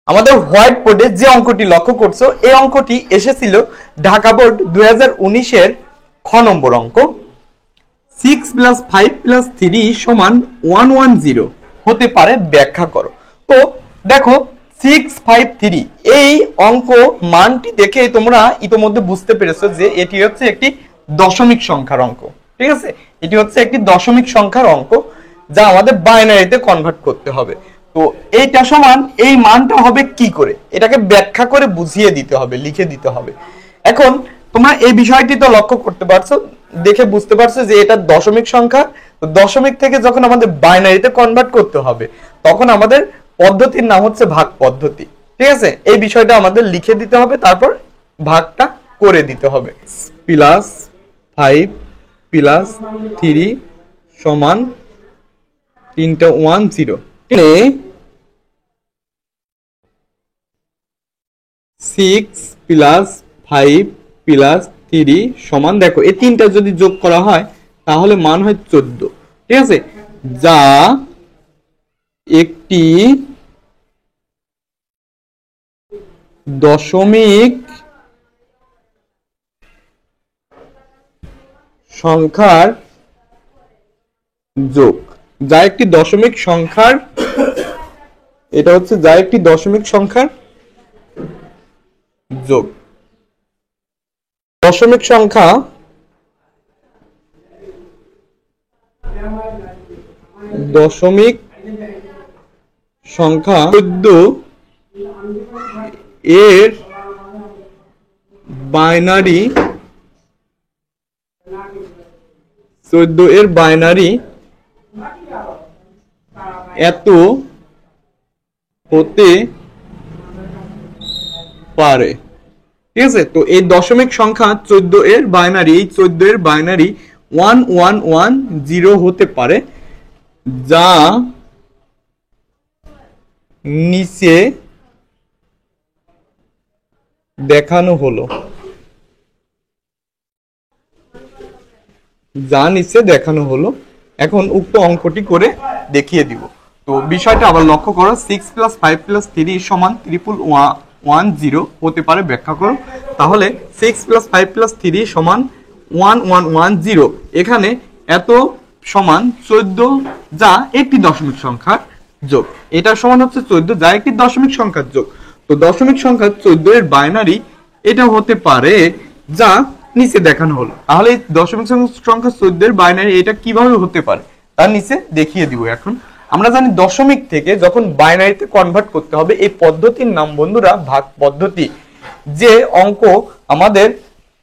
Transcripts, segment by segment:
আমাদের হোয়াইট বোর্ডে যে অঙ্কটি লক্ষ্য করছো এই অঙ্কটি এসেছিল ঢাকা বোর্ড 2019-এর খ নম্বর অঙ্ক 6 + 5 + 3 = 110 হতে পারে ব্যাখ্যা করো। তো দেখো 6 5 3 এই অঙ্ক মানটি দেখে তোমরা ইতোমধ্যে বুঝতে পেরেছো যে এটি হচ্ছে একটি দশমিক সংখ্যার অঙ্ক। ঠিক আছে, এটি হচ্ছে একটি দশমিক সংখ্যার অঙ্ক যা আমাদের বাইনারিতে কনভার্ট করতে হবে। তো এইটা সমান এই মানটা হবে কি করে, এটাকে ব্যাখ্যা করে বুঝিয়ে দিতে হবে, লিখে দিতে হবে। এখন তোমরা এই বিষয়টি তো লক্ষ্য করতে পারছো, দেখে বুঝতে পারছো যে এটা দশমিক সংখ্যা। দশমিক থেকে যখন আমাদের বাইনারিতে কনভার্ট করতে হবে তখন আমাদের পদ্ধতির নাম হচ্ছে ভাগ পদ্ধতি। ঠিক আছে, এই বিষয়টা আমাদের লিখে দিতে হবে, তারপর ভাগটা করে দিতে হবে। +5 + 3 সমান 3টা 10। 6 + 5 + 3 সমান, দেখো এই তিনটা যদি যোগ করা হয় তাহলে মান হয় 14। ঠিক আছে, যা একটি দশমিক সংখ্যার যোগ, যা একটি দশমিক সংখ্যার, এটা হচ্ছে যা একটি দশমিক সংখ্যার যোগ। দশমিক সংখ্যা দশমিক সংখ্যা 14 এর বাইনারি, 14 এর বাইনারি এত হতে পারে। ঠিক আছে, তো এই দশমিক সংখ্যা 14 এর বাইনারি, এই 14 এর বাইনারি 1110 হতে পারে, যা নিচে দেখানো হলো। এখন উক্ত অঙ্কটি করে দেখিয়ে দিব। তো বিষয়টা আবার লক্ষ্য করো, 6 + 5 + 3 = 1110 হতে পারে ব্যাখ্যা করো। তাহলে 6 + 5 + 3 = 1110। এখানে এত সমান 14 যা একটি দশমিক সংখ্যার যোগ, এটা সমান হচ্ছে 14 যা একটি দশমিক সংখ্যার যোগ। তো দশমিক সংখ্যা 14 এর বাইনারি এটা হতে পারে যা নিচে দেখানো হলো। তাহলে দশমিক সংখ্যা 14 এর বাইনারি এটা কিভাবে হতে পারে তার নিচে দেখিয়ে দিব। এখন আমরা জানি দশমিক থেকে যখন বাইনারিতে কনভার্ট করতে হবে এই পদ্ধতির নাম বন্ধুরা ভাগ পদ্ধতি। যে অঙ্ক আমাদের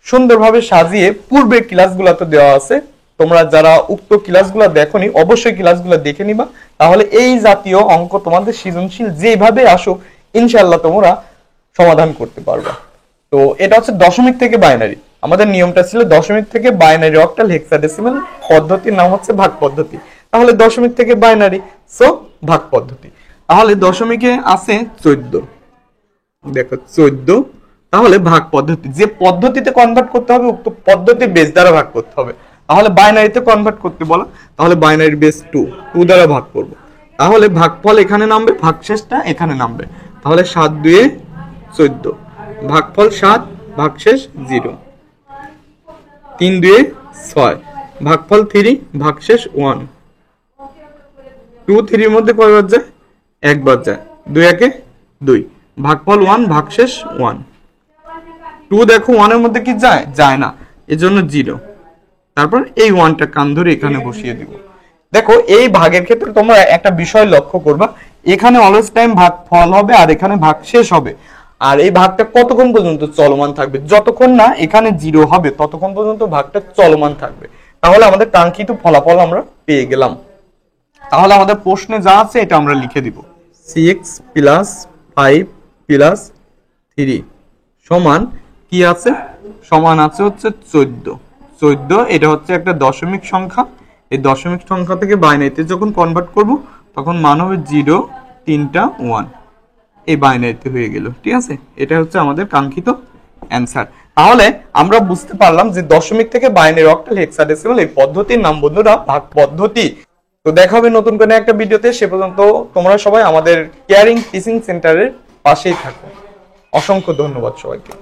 সুন্দরভাবে সাজিয়ে পূর্বের ক্লাসগুলোতে দেওয়া আছে, তোমরা যারা উক্ত ক্লাসগুলো দেখোনি অবশ্যই ক্লাসগুলো দেখে নিবা, তাহলে এই জাতীয় অঙ্ক তোমাদের সৃজনশীল যেভাবে আসুক ইনশাআল্লাহ তোমরা সমাধান করতে পারবে। তো এটা হচ্ছে দশমিক থেকে বাইনারি, আমাদের নিয়মটা ছিল দশমিক থেকে বাইনারি অক্টাল হেক্সাডেসিমাল, পদ্ধতির নাম হচ্ছে ভাগ পদ্ধতি। তাহলে দশমিক থেকে বাইনারি, সো ভাগ পদ্ধতি। তাহলে দশমিকে আছে 14, দেখো 14, তাহলে ভাগ পদ্ধতি, যে পদ্ধতিতে কনভার্ট করতে হবে উক্ত পদ্ধতির বেস দ্বারা ভাগ করতে হবে। তাহলে বাইনারিতে কনভার্ট করতে বলো, তাহলে বাইনারির বেস 2 দ্বারা ভাগ করব। তাহলে ভাগফল এখানে নামবে, ভাগশেষটা এখানে নামবে। তাহলে 7 2 14, ভাগফল 7, ভাগশেষ 0, 3 2 6, ভাগফল 3, ভাগশেষ 1, 2 3 এর মধ্যে কয়বার যায়? একবার যায়, 2 1 2, ভাগফল 1, ভাগশেষ 1। 2 দেখো 1 এর মধ্যে কি যায়? যায় না, এজন্য 0। তারপর এই 1টা কান ধরে এখানে বসিয়ে দিব। দেখো এই ভাগের ক্ষেত্রে তোমরা একটা বিষয় লক্ষ্য করবা, এখানে অলওয়েজ টাইম ভাগফল হবে আর এখানে ভাগশেষ হবে। আর এই ভাগটা কতক্ষণ পর্যন্ত চলমান থাকবে? যতক্ষণ না এখানে 0 হবে ততক্ষণ পর্যন্ত ভাগটা চলমান থাকবে। তাহলে আমাদের কাঙ্ক্ষিত ফলাফল আমরা পেয়ে গেলাম। তাহলে আমাদের প্রশ্নে যা আছে এটা আমরা লিখে দিব, 6 + 5 + 3 সমান কি আছে? সমান আছে হচ্ছে 14। এটা হচ্ছে একটা দশমিক সংখ্যা, এই দশমিক সংখ্যা থেকে বাইনারিতে যখন কনভার্ট করব তখন মান হবে 0 3টা 1, এই বাইনারিতে হয়ে গেল। ঠিক আছে, এটা হচ্ছে আমাদের কাঙ্ক্ষিত অ্যান্সার। তাহলে আমরা বুঝতে পারলাম যে দশমিক থেকে বাইনারি অক্টাল হেক্সাডেসিমাল এই পদ্ধতির নাম বন্ধুরা ভাগ পদ্ধতি। তো দেখা হবে নতুন কোনো একটা ভিডিওতে, সে পর্যন্ত তোমরা সবাই আমাদের কেয়ারিং টিচিং সেন্টারের পাশেই থাকুন। অসংখ্য ধন্যবাদ সবাইকে।